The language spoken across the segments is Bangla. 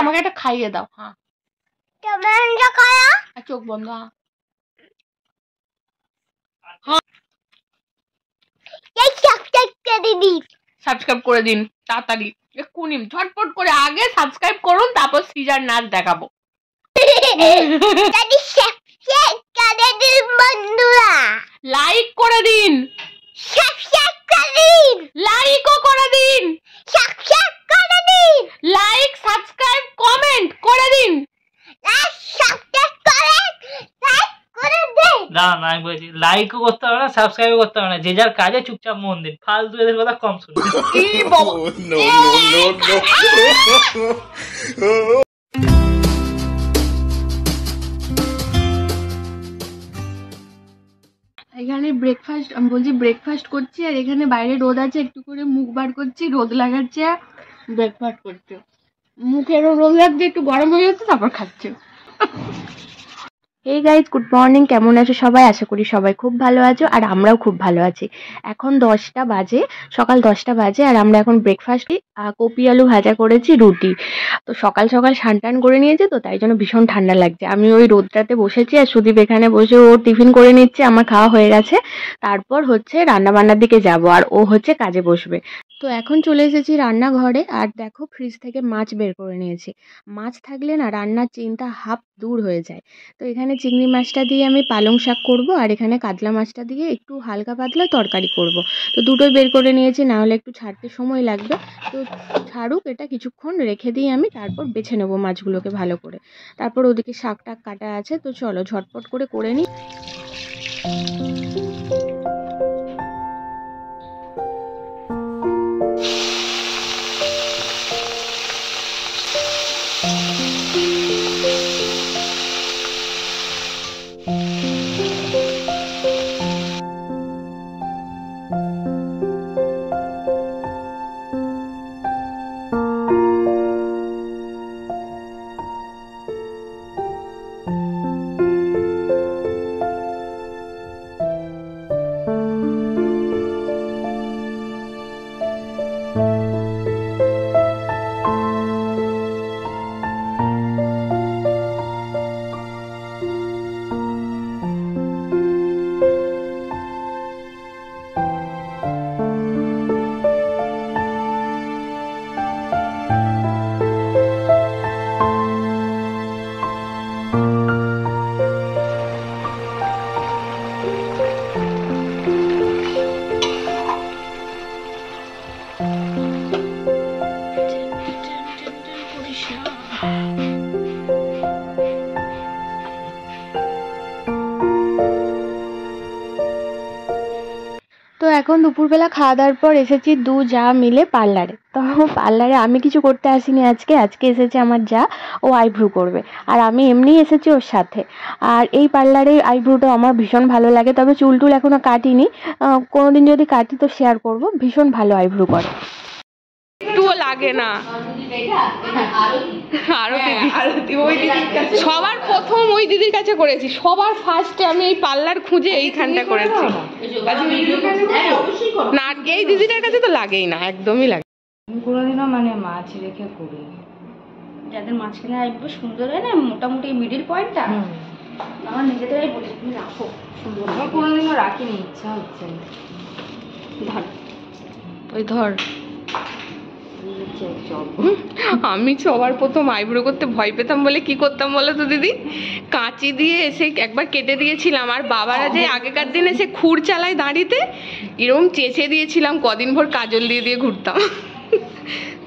আমাকে একটা খাইয়ে দাও। হ্যাঁ চোখ বন্ধ। সাবস্ক্রাইব করে দিন তাড়াতাড়ি, এক্ষুনি ঝটপট করে। আগে সাবস্ক্রাইব করুন, তারপর সিজার নাচ দেখাবো। লাইক করে দিন, লাইকও করে দিন, লাইক সাবস্ক্রাইব কমেন্ট করে দিন। না না আমি বলছি লাইকও করতে হবে না, সাবস্ক্রাইবও করতে হবে না, যে যার কাজে চুপচাপ মন দিন, ফালতু এদের কথা কম শুনুন। এখানে ব্রেকফাস্ট, আমি বলছি ব্রেকফাস্ট করছি, আর এখানে বাইরে রোদ আছে, একটু করে মুখ বার করছি, রোদ লাগাচ্ছে, ব্রেকফাস্ট করছে, মুখেরও রোদ লাগছে, একটু গরম হয়ে যাচ্ছে, তারপর খাচ্ছে। এই গাইজ গুড মর্নিং, কেমন আছো সবাই? আশা করি সবাই খুব ভালো আছো, আর আমরাও খুব ভালো আছি। এখন 10টা বাজে, সকাল 10টা বাজে, আর আমরা এখন ব্রেকফাস্টে কপি আলু ভাজা করেছি, রুটি। তো সকাল সকাল স্নান করে নিয়েছে, তো তাই জন্য ভীষণ ঠান্ডা লাগছে। আমি ওই রোদটাতে বসেছি, আর সুদীপ এখানে বসে ও টিফিন করে নিচ্ছে, আমার খাওয়া হয়ে গেছে। তারপর হচ্ছে রান্না বান্নার দিকে যাব, আর ও হচ্ছে কাজে বসবে। তো এখন চলে এসেছি রান্নাঘরে, আর দেখো ফ্রিজ থেকে মাছ বের করে নিয়েছি। মাছ থাকলে না রান্নার চিন্তা হাফ দূর হয়ে যায়। তো এখানে চিংড়ি মাছটা দিয়ে আমি পালং শাক করব, আর এখানে কাতলা মাছটা দিয়ে একটু হালকা পাতলা তরকারি করব। তো দুটোই বের করে নিয়েছি, না হলে একটু ছাড়তে সময় লাগবে। তো ছাড়ুক, এটা কিছুক্ষণ রেখে দিয়ে আমি তারপর বেছে নেবো মাছগুলোকে ভালো করে। তারপর ওদিকে শাক টাক কাটা আছে, তো চলো ঝটপট করে নিই। তো এখন দুপুরবেলা খাওয়া দাওয়ার পর এসেছি দু যা মিলে পার্লারে। তো পার্লারে আমি কিছু করতে আসিনি আজকে এসেছে আমার যা, ও আইব্রু করবে, আর আমি এমনিই এসেছি ওর সাথে। আর এই পার্লারে আইব্রুটা আমার ভীষণ ভালো লাগে, তবে চুল টুল এখনো কাটিনি, কোনোদিন যদি কাটি তো শেয়ার করব। ভীষণ ভালো আইব্রু করে, একটুও লাগে না। সবার প্রথম ওই দিদির কাছে করেছি, সবার ফার্স্টে আমি এই পার্লার খুঁজে এইখানটা করেছি। না এই দিদিটার কাছে তো লাগেই না, একদমই লাগে। আমি কোনোদিনও মানে মাছ রেখে করি, যাদের মাঝখানে আইব্রো সুন্দর হয় না, মোটামুটি মিডিল পয়েন্টটা আমার নিজেদেরাই বলি তুমি রাখো সুন্দর। আমি কোনোদিনও রাখিনি, ইচ্ছা হচ্ছে ধর ওই ধর। আমি সবার প্রথম আইব্রো করতে ভয় পেতাম বলে কি করতাম বলো তো দিদি, কাঁচি দিয়ে এসে একবার কেটে দিয়েছিলাম, আর বাবারা যে আগেকার দিনে সে খুর চালায় দাঁড়িতে, এরকম চেঁচে দিয়েছিলাম, কদিন ভোর কাজল দিয়ে দিয়ে ঘুরতাম।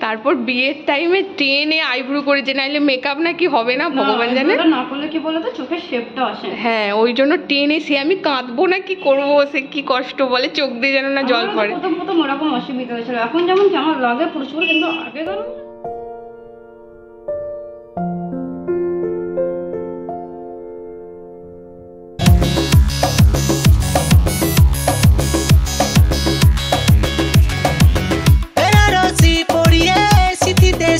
তারপর বিয়ের টাইমে টেনে আইব্রো করেছে, নাইলে মেকআপ নাকি হবে না ভগবান জানে, না করলে কি বলো তো চোখের শেপটা আসে। হ্যাঁ ওই জন্য টেনে সে আমি কাঁদবো না কি করবো, সে কি কষ্ট বলে, চোখ দিয়ে যেন না জল পড়ে। প্রথম ওরকম অসুবিধা হয়েছিল, এখন যেমন আমার লাগে প্রচুর, কিন্তু আগে ধরো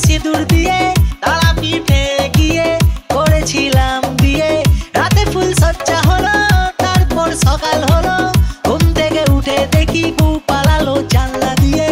সিঁদুর দিয়ে তারা পিঠে গিয়ে করেছিলাম বিয়ে, রাতে ফুল সজ্জা হলো, তারপর সকাল হলো, ঘুম থেকে উঠে দেখি বউ পালালো জানলা দিয়ে।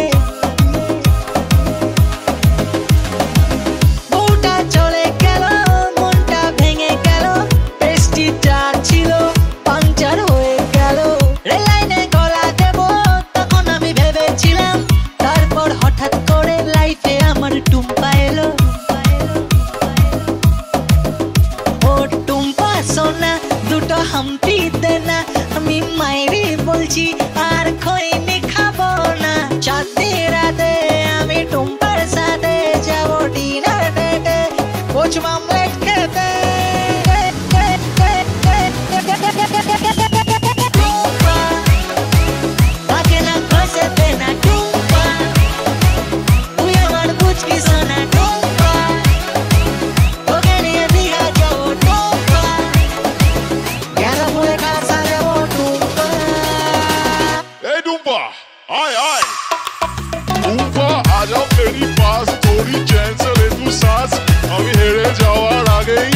तेरी पास थोड़ी चैन से ले तू सांस আমি হেরে যাওয়ার আগেই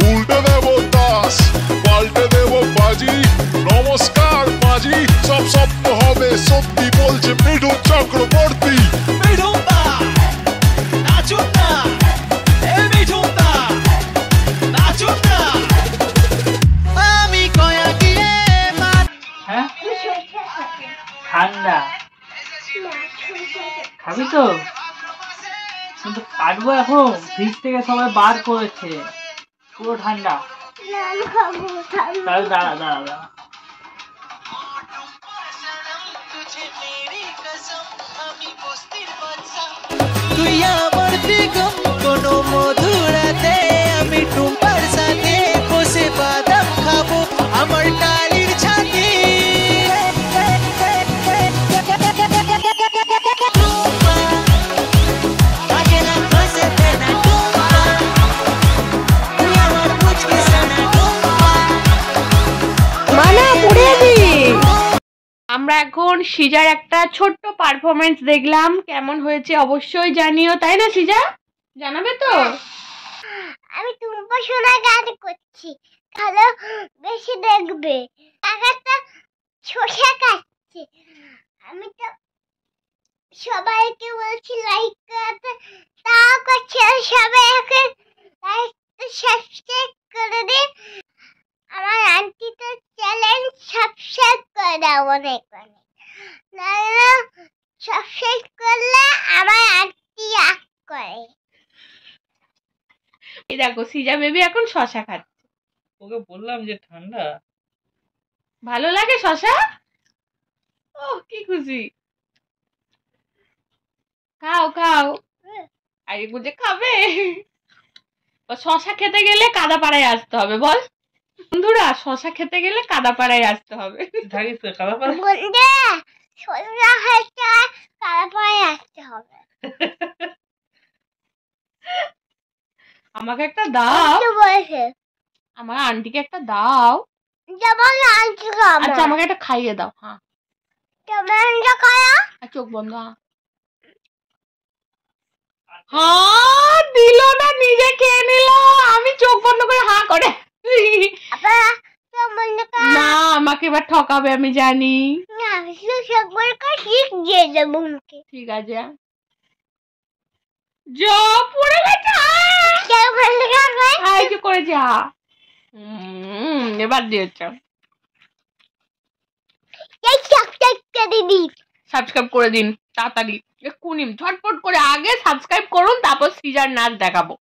উল্টে দেব দাস পাল্টে দেব বাজি নমস্কার বাজি সব স্বপ্ন হবে সত্যি বলছে মিঠুন চক্রবর্তী মিঠুন দা নাচুন না এ মিঠুন দা নাচুন না আমি কয়া গিয়ে হ্যাঁ ঠান্ডা খাবি তো কিন্তু কাটবো এখন ফ্রিজ থেকে সবাই বার করেছে পুরো ঠান্ডা তাহলে দাঁড়া দাঁড়া দাঁড়া তুই আমার বেগম কোনো মধুরাতে আমি টুম্পার সাথে বসে বাদাম খাবো আমার টালির ছাদে আমরা এখন সিজার একটা ছোট্ট পারফরমেন্স দেখলাম, কেমন হয়েছে অবশ্যই জানিও, তাই না সিজা? জানাবে তো? আমি টুম্পা সোনা গান করছি, ভালো বেশি দেখবে। একটা শসা কাটছে, আমি তো সবাইকে বলছি লাইক করতে, তাও করছে সবাই। এখন লাইক সাবস্ক্রাইব করে দিন, আমার আন্টি তো চ্যানেল সাবস্ক্রাইব করে দাও অনেক অনেক, নাহলে সাবস্ক্রাইব করলে আমার আন্টি রাগ করে। এই দেখো সিজা বেবি এখন শসা খাচ্ছে। ওকে বললাম যে ঠান্ডা। ভালো লাগে শসা? ও কি খুশি, খাও খাও। আরে বুঝে খাবে। শসা খেতে গেলে কাদাপাড়ায় আসতে হবে, বল বন্ধুরা, শসা খেতে গেলে কাদাপাড়ায় আসতে হবে। থাকিস তো কাদাপাড়া? বন্ধে সোজা হাতে কাদাপাড়ায় আসতে হবে। আমাকে একটা দাও, বলছে আমার আন্টিকে একটা দাও। যেমন আন্টি আচ্ছা আমাকে একটা খাইয়ে দাও। হ্যাঁ আর চোখ বন্ধ। হ্যাঁ দিল না, নিজে খেয়ে নিল। আমি চোখ বন্ধ করে হাঁ করে। না আমাকে এবার ঠকাবে, আমি জানি। ঠিক আছে পড়ে গেছে করেছে। এবার দিয়েছে। সাবস্ক্রাইব করে দিন তাড়াতাড়ি, এক্ষুনি ঝটপট করে। আগে সাবস্ক্রাইব করুন, তারপর সিজার নাচ দেখাবো।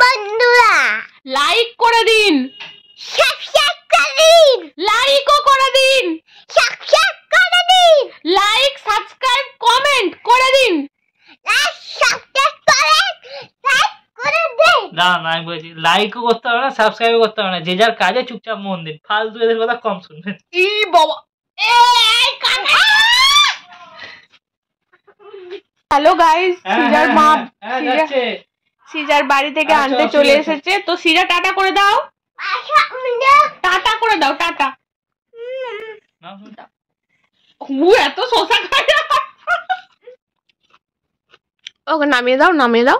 বন্ধুরা লাইক করে দিন, সাবস্ক্রাইব করে দিন, লাইকও করে দিন, সাবস্ক্রাইব করে দিন, লাইক সাবস্ক্রাইব কমেন্ট করে দিন, সাবস্ক্রাইব করে দিন। না না আমি বলছি লাইকও করতে হবে না, সাবস্ক্রাইবও করতে হবে না, যে যার কাজে চুপচাপ মন দিন, ফালতু এদের কথা কম শুনবেন। ই বাবা হ্যালো গাইস, সিজার মা সিজার বাড়ি থেকে আনতে চলে এসেছে। তো সিজা টাটা করে দাও, টাটা করে দাও, টাটা। এত শসা খায়। ওকে নামিয়ে দাও, নামিয়ে দাও।